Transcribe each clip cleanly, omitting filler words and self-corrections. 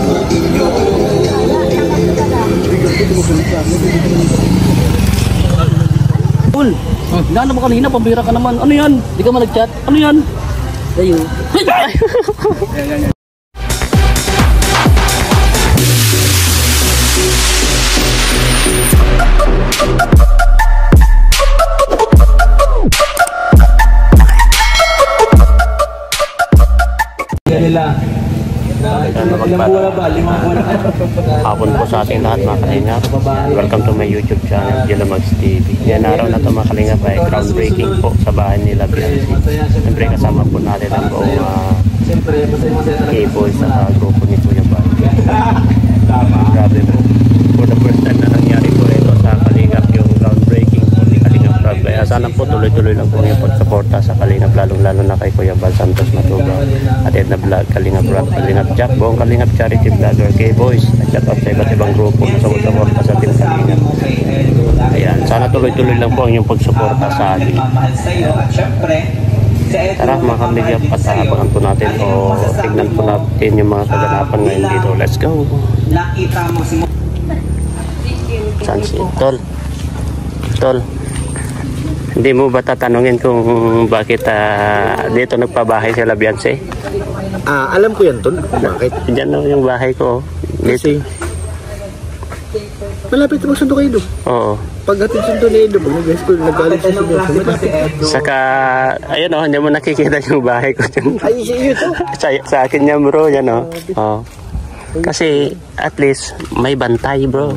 Cool. Gano'n mo kanina, pambira ka naman. Ano yan? Di ka mag-chat? Ano yan? Ayo. Hapon po sa ating lahat mga kalingap. Welcome to my YouTube channel, Jelamags TV. Yan araw na ito mga kalingap ay groundbreaking po sa bahay nila Biancy. Siyempre kasama po natin ang buong K-Boys sa grupo ni Kuya Bal. Grabe po. For the first time na nangyari po ito sa kalingap yung groundbreaking po ni Kalingap Rob. Kaya sana po tuloy-tuloy lang po yung pagsuporta sa kalingap, lalong-lalo na kay Kuya Bal Santos Matubang at Edna Vlog, Kalingap Rob, Kalingap Jack, buong Kalingap Charity Vlogger, K-Boys, at shout out sa iba't ibang grupo na sumusuporta sa Team Kalingap. Ayan, sana tuloy-tuloy lang po ang yung pagsuporta sa atin. Tara mga kalingap, at abangan po natin o tignan po natin yung mga kaganapan ngayon dito. Let's go! Saan si Tol? Tol, hindi mo ba tatanungin kung bakit dito nagpabahay sila Biancy? Alam ko yan, Tol, kung bakit. Diyan na yung bahay ko. Kasi malapit mo sundo kayo doon. Oo. Pagdating sundo na yun, pag nag-high school, nag-alit sa sundo, malapit. Saka, ayun o, hindi mo nakikita yung bahay ko dyan. Ay, siya to. Sa akin yan bro, yan o. Oh. Kasi, at least, may bantay bro.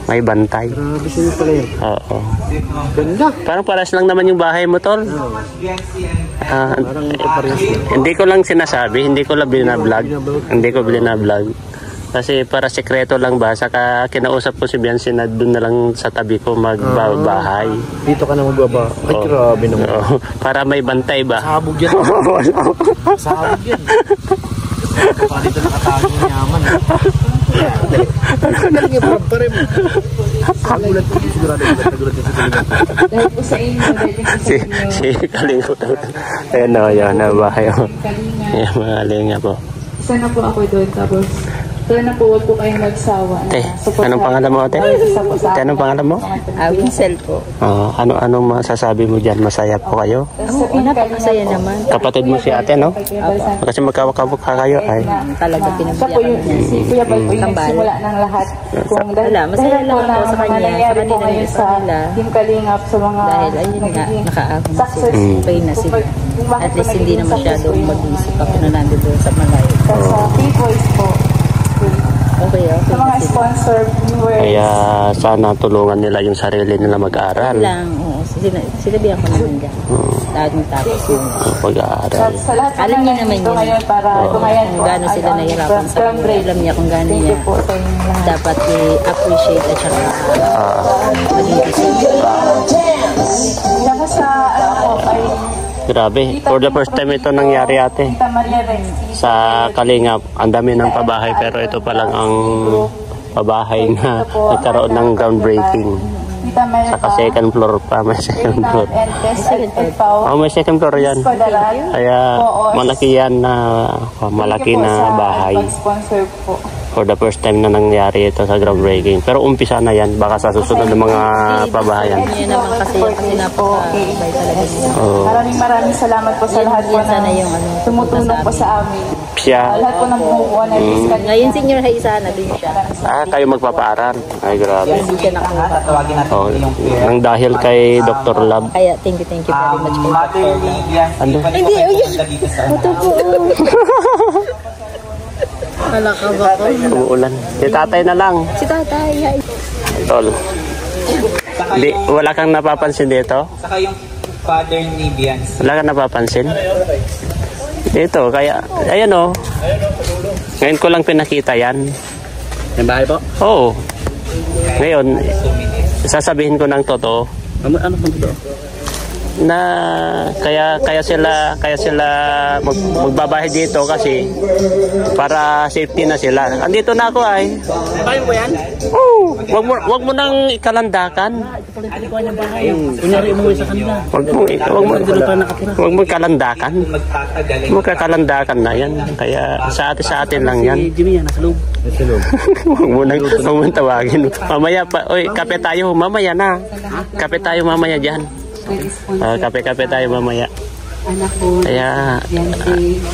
May bantay. Grabe siya pala yan. Oo. Ganda. Parang paras lang naman yung bahay mo, Tol. Hindi ko lang sinasabi, hindi ko lang binablog. Hindi ko binablog. Kasi para sekreto lang ba, saka kinausap ko si Biancy na doon na lang sa tabi ko magbabahay. Dito ka na magbaba. Ay, grabe naman. Para may bantay ba? Sabog yan. Sabog yan. Pa dito nakatago ng yaman. Galing yung prab pa rin. Kagulat ko, sigurado nagulat yung Kalingap. Dahil po sa inyo, dahil po sa inyo. Si Kalingap. Ayan o, yan na bahay o. Ayan mga Kalingap po. Isa na po ako doon, tapos ito na po, huwag po kayong magsawa. Anong pangalan mo, ate? Anong pangalan mo? Winsel po. Ano masasabi mo dyan? Masaya po kayo? Oo, napakasaya naman. Kapatid mo si ate, no? Kasi magkawak-kawak kayo. Ay. Talaga pinabiyakan niya. Si Kuya Bal po yung nagsimula ng lahat. Wala, masaya lang ako sa kanya. Sa kanila yung sa kanila. Team Kalingap sa mga dahil ayun nga, nakaahon na sila. Okay na sila. At least hindi na masyadong mag-iisip ako na nandun sa malayo. Sa P-Boys po. Okay. Sa mga sponsor viewers. Kaya sana tulungan nila yung sarili nila mag-aral. Oo. Sinabihan ko naman dyan. Lahat matapos yung pag-aaral. Alam niya naman yun. Kung gano'n sila nahihirapan sa buhay. Alam niya kung gano'n niya dapat i-appreciate at saka mag-iisip. Grabe, for the first time ito nangyari ate. Sa Kalingap, ang dami ng pabahay pero ito pa lang ang pabahay na nagkaroon ng groundbreaking. Saka second floor pa, may second floor. May second floor yan. Kaya malaki yan na malaki na bahay. For the first time na nangyari ito sa groundbreaking. Pero umpisa na yan, baka sa susunod ng mga pabahayan. Hindi naman kasi napaka-ibay talaga niya. Maraming salamat po sa lahat po na tumutulong po sa amin. Siya. Lahat po ng bumubuan na discount. Ngayon senior high sana din siya. Kayo magpapaaral. Ay, grabe. Hindi siya nakakuha. Nang dahil kay Dr. Lab. Kaya thank you very much kay Dr. Lab. Ano? Hindi, ito po. Malaka ba ko? Umuulan. Si tatay na lang. Si tatay. Tol. Wala kang napapansin dito? Saka yung father ni Biancy. Wala kang napapansin? Dito, kaya, ayan o. Ngayon ko lang pinakita yan. Yung bahay po? Oo. Ngayon, sasabihin ko ng totoo. Ano po ito? na kaya sila magbabahay dito kasi para safety na sila. Andito na ako ay. Kaya mo yan? Oh, wag mo nang ikalandakan. Kunyari umuwi sa kanila. Wag mo ikalandakan. Magtatagal. Magkakalandakan na yan. Kaya sa atin lang yan. Si Jimmy yan, nasa loob. Huwag mo nang tawagin. Mamaya pa. Oy, kape tayo mamaya na. Kape tayo mamaya dyan. Kape tayo mamaya. Kaya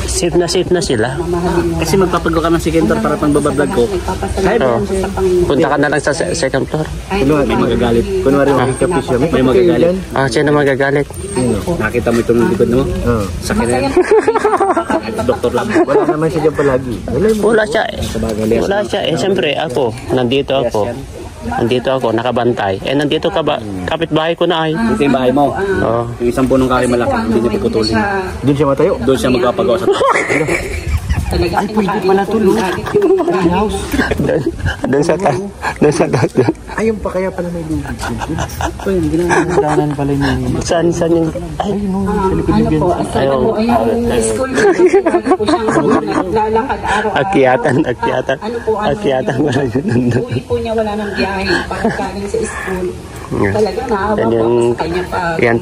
safe na sila. Kasi magpapagawa ka ng second floor para pang babablog ko. Oh, punta ka na lang sa second floor. Kunwari magagalit. Kunwari magkikapis siya. May magagalit. Sino magagalit? Nakita mo itong likod mo? Sa kanya. Doktor lang. Wala naman siya dyan palagi. Wala siya eh. Siyempre ako, nandito ako, nakabantay. Nandito ka ba? Kapitbahay ko na ay. Ito yung bahay mo. Oo. Yung isang punong kahoy malaki, hindi niya puputulin. Doon siya matayo. Doon siya magpapagawa sa Ay, pwede pala tulog. Greenhouse. Doon sa taas. Ayun pa kaya pala may lubid. Ginagawa pala yung... Saan yung... Ay, Ayun, school po siyang naglalakad araw-araw. Akyatan wala yun nandun. Uwi po niya wala ng biyahe para galing sa school. Talaga naawa po sa kanya pa. Yan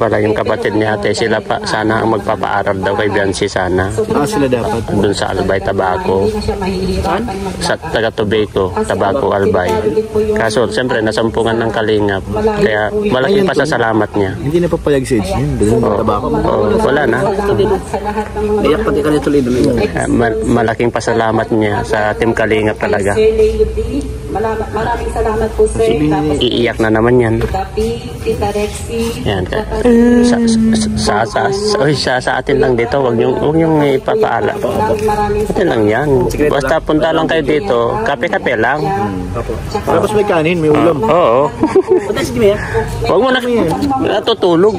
pala yung kapatid ni ate. Sila pa sana ang magpapaaral daw kay Biancy sana. Sila dapat. Doon sa Albay, Tabaco. Hindi na siya mahihirapan Sa taga Tobago, Tabaco, Albay. Kaso, siyempre, nasampungan ng Kalingap. Kaya, malaking pasasalamat niya. Hindi na papayag si Edge yun. Doon sa tabako. Wala na. sa lahat ng mga Iyak pati ka nito ulit. Malaking pasalamat niya sa Team Kalingap talaga. Sir Leody, maraming salamat po sir. Tapos Iiyak na naman yan. Tita P, Tita Rexy, Yan. Sa atin lang dito. Huwag niyong ipapaala. Atin lang yan. Basta punta lang kayo dito. Kape-kape lang. Tapos may kanin, may ulam. Oo. Pati si Jimmy. Huwag mo na. Natutulog.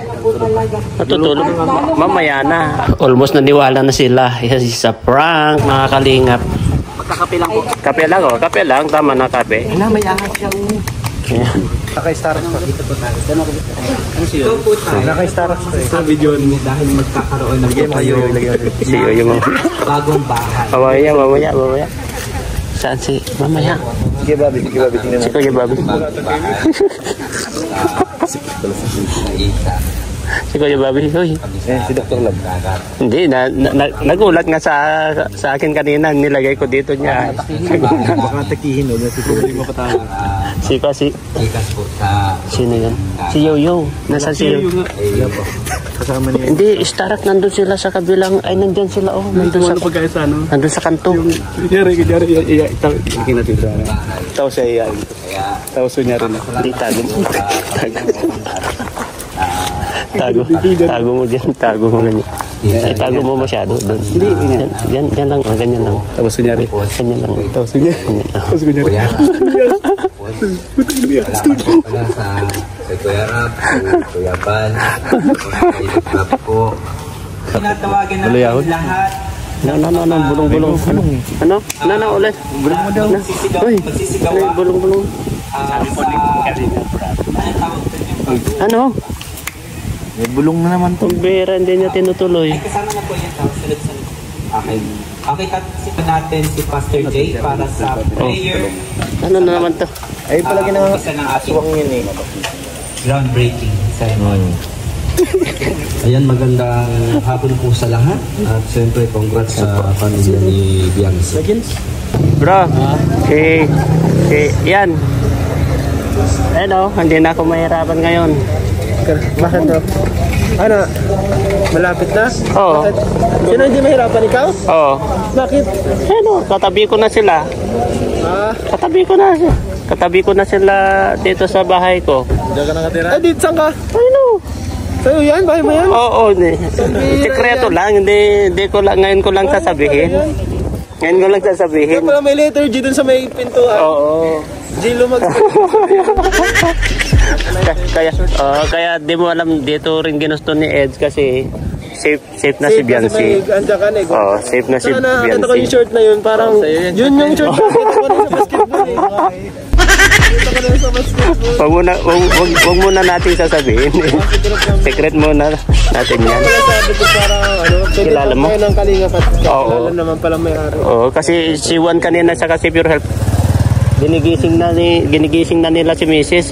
Mamaya na. Almost naniwala na sila. Sa prank, mga Kalingap. Magkakape lang po. Kape lang, oh. Kape lang. Tama na kape. May angas siyang... Naka-Starbucks pa. Ito po tayo Naka-Starbucks pa. sa video niyo dahil magkakaroon ng Si yung bagong bahay. mamaya. Saan si mamaya? Sige, Bobby. Tingnan Si Kuya Bobby. Si Kuya Bobby. Uy. si Dr. Lab. Hindi, nagulat nga sa akin kanina. Nilagay ko dito niya. Baka takihin, no? Hindi mo patawag. Ikas po sa Sino yan? Si Yoyo. Nasaan si Yoyo? Kasama niya. Hindi, Starak nandun sila sa kabilang. Ay, nandyan sila. Oh, nandun sa kanto. Kunyari, ikin natin sa... Tapos siya iyan. Tapos niya rin ako. Hindi, tago mo dyan. Tago mo ganyan. Ay, tago mo masyado doon. Yan lang. Ganyan lang. Tapos kunyari. Ganyan lang. Tapos kunyari. pala sa Kuya Rap, Kuya Bal, Kuya po. Tinatawagan natin lahat. Bulong-bulong. Ano? Ulit. Bulong mo daw. Magsisigaw. Bulong-bulong. Ano? May bulong na naman to. Bera, hindi niya tinutuloy. Kasama na po yung tao. Sunod-sunod. Okay, tatasipan natin si Pastor Jay para sa prayer. Ano na naman to? Ay, palagi na Isa ng ating aswang yun eh. groundbreaking ceremony. Ayan, magandang hapon po sa lahat. At siyempre, congrats sa pamilya ni Biancy. Bro, yan. Hindi na ako mahirapan ngayon. Bakit to? Ano? Malapit na? Oo. Sino hindi mahirapan? Ikaw? Oo. Bakit? Katabi ko na sila. Katabi ko na sila dito sa bahay ko. Diyan ka nakatira? Dito saan ka? Ano? Sa'yo yan? Bahay mo yan? Oo, sikreto lang. Hindi ko lang, ngayon ko lang sasabihin. Kaya pala may letter G dun sa may pintuan. Oo. G lumag. Kaya di mo alam dito rin ginusto ni Eds kasi safe na si Biancy. Oo, safe na si Biancy. Nakita ko yung short na yun, parang yun yung short na kita ko rin sa basketball eh. Wag muna natin sasabihin. Secret muna natin yan. Sabi ko parang Kilala mo? ng Kalingap at Oo. alam naman pala may-ari. Oo, kasi si Juan kanina sa kasi Pure Health. Ginigising na nila si Mrs.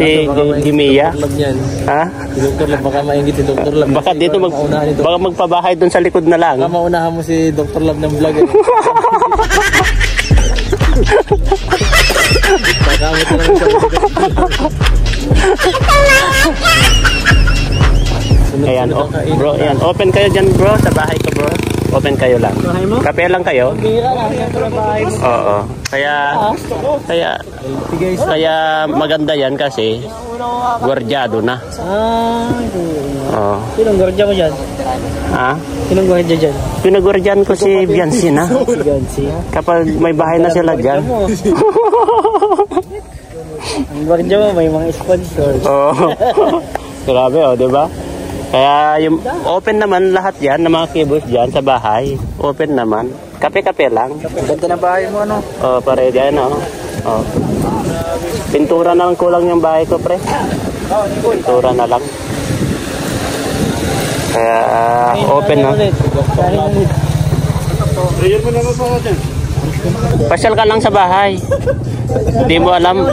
si Mia. Lab yan. Ha? Si Dr. Lab, baka maingit si Dr. Lab. Baka dito baka magpabahay doon sa likod na lang. Baka maunahan mo si Dr. Lab ng vlog. Nagamit na lang siya. Ayan, bro, ayan. Open kayo dyan, bro, sa bahay ko, bro. Open kayo lang. Kape lang kayo? Oo. Kaya maganda yan kasi gwardyado na. Oo. Sinong gwardiya mo dyan? Ha? Sinong gwardiya dyan? Pinagwardyan ko si Biancy na. Kapag may bahay na sila dyan. Ang gwardiya mo may mga sponsor. Oo. Grabe, oh, di ba? Kaya yung open naman lahat yan ng mga keyboards dyan sa bahay. Open naman. Kape-kape lang. Ganda ng bahay mo, ano? Oh, pare dyan, oh. Oh. Pintura na lang kulang yung bahay ko, pre. Pintura na lang. Kaya open na. Pasyal ka lang sa bahay. Hindi mo alam.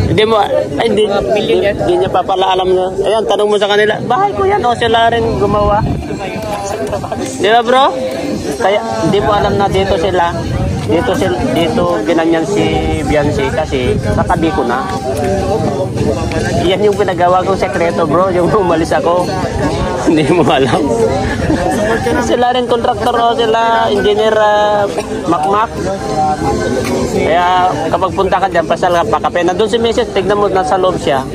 Hindi mo, ay hindi niya pa pala alam na. Ayan, tanong mo sa kanila. Bahay ko yan, o sila rin gumawa. Di ba, bro? Kaya hindi mo alam na dito sila. Dito ginanyan si Biancy kasi katabi ko na. Yan yung pinagawa kong sekreto, bro, yung umalis ako. Hindi mo alam. Sila rin kontraktor o sila engineer Makmak. Kaya kapag punta ka dyan, pasal ka pa kape. Nandun si Mrs. Tignan mo, nasa loob siya.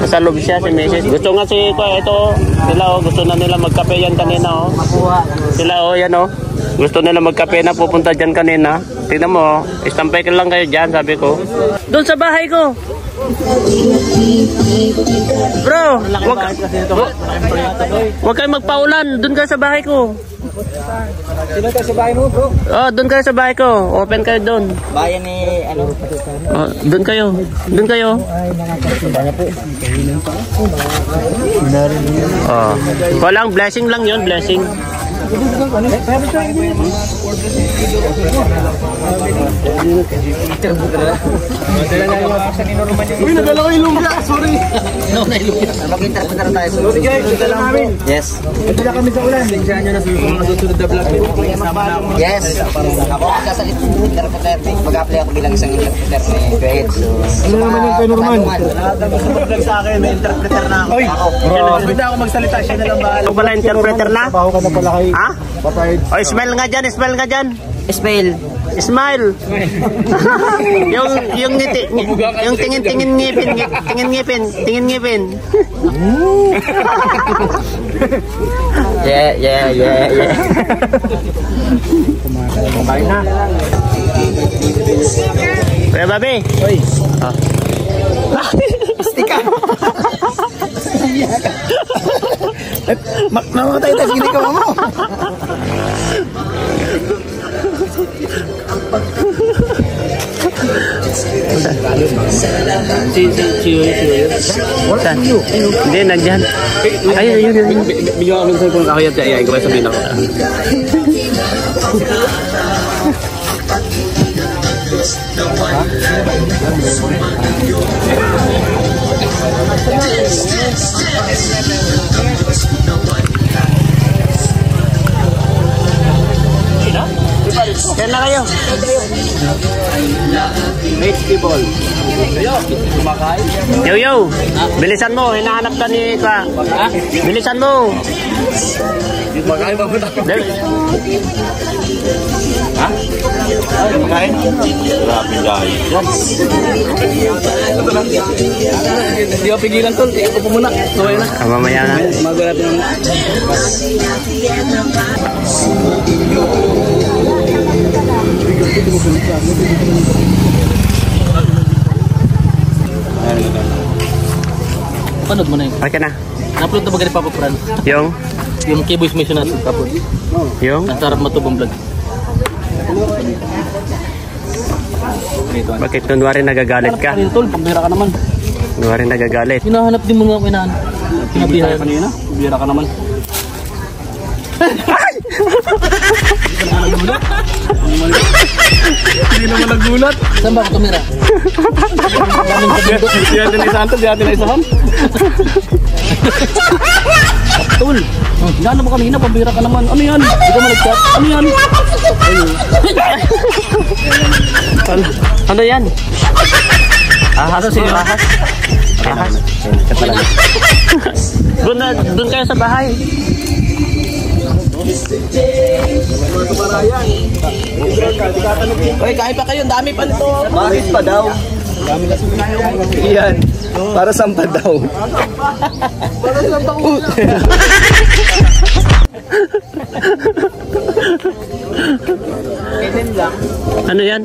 Nasa loob siya si Mrs. Gusto nga si ito, sila gusto na nila magkape yan kanina. Sila yan gusto nila magkape na pupunta dyan kanina. Tignan mo, istampay ka lang kayo dyan, sabi ko. Doon sa bahay ko. Bro, wag kayo magpaulan. Doon kayo sa bahay ko. Sino tayo sa bahay mo, bro? Oh, doon kayo sa bahay ko. Open kayo doon. Bayan ni, ano? Oh, doon kayo. Doon kayo. Oh. Walang blessing lang 'yon, blessing. Uy, nadala ko yung lumpia. Sorry. Mag-interpreter tayo. Yes. Nadala kami sa ulan. Lingsahan nyo na sa mga susunod na vlog. Yes. Ako kasalit ng interpreter. Mag-apply ako bilang isang interpreter ni Kuya. Ano naman yung Kuya Norman? Mag-vlog sa akin, may interpreter na ako. Oy, hindi ako magsalita. Siya na lang bahala. Ito pala interpreter na? Baho ka na pala kay... Ha? Patay. Oh, smile nga dyan, smile nga dyan. Smile. Smile. yung ngiti, yung tingin ngipin. Yeah. Kumain na. Kuya Bobby. Oy. Stika. Mamatay tayo, ginagawa mo. Si Saan? Hindi, nandyan. Ayun. Bigyan ako ng cellphone ako yan. Ay, ko ba sabihin ako? Kaya na kayo. Next people. Kayo, kumakain. Yo. Bilisan mo, hinahanap ka ni Ka. Bilisan mo. Kumakain ba mo na? Ha? Kumakain? Grabe guys. Hindi ako pigilan tol. Tingin ko po muna. Tuway na. Mamaya na. Magawa natin ang... Panood mo na yun. Okay na. Na-upload na ba ganit papapran? Yung K-Boys Mission natin. Tapos. Yung? Ang sarap matubang vlog. Bakit kunwari nagagalit ka? Kanina tol, pambira ka naman. Kunwari nagagalit. Hinahanap din mga kinahanap. Pinabihan kanina, pambira ka naman. Hindi naman nagulat. Saan ba ako tumira? Di natin na isahan to, di natin na isahan. Tol, hinahanap mo kanina, pambira ka naman. Ano yan? Hindi ka mag-chat. Ano yan? Ano yan? Ahas, ahas. Ahas. Doon kayo sa bahay. Oy, kain pa kayo, dami pa nito. Bakit pa daw? Dami na yan. Para saan pa daw? Para saan pa Ano yan?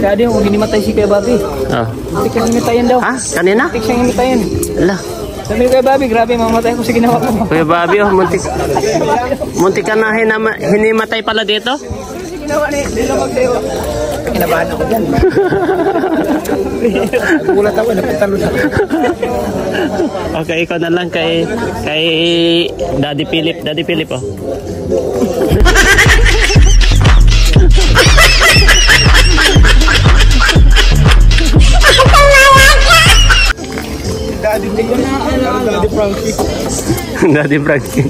Kaya din, huwag hinimatay si Kuya Bobby. Oh. Hindi ka himatayan daw. Ha? Kanina? Hindi siyang himatayan. Ala. Sabi ni Kuya Bobby, grabe, mamamatay ko sa ginawa ko. Kuya Bobby, oh, muntik ka na hinimatay pala dito? Ginawa ni, hindi na magtayo. Kinabahan ako dyan. Nagulat ako, napitalo na. Okay, ikaw na lang kay Daddy Philip. Daddy Philip, oh. Daddy Frankie. Daddy Frankie.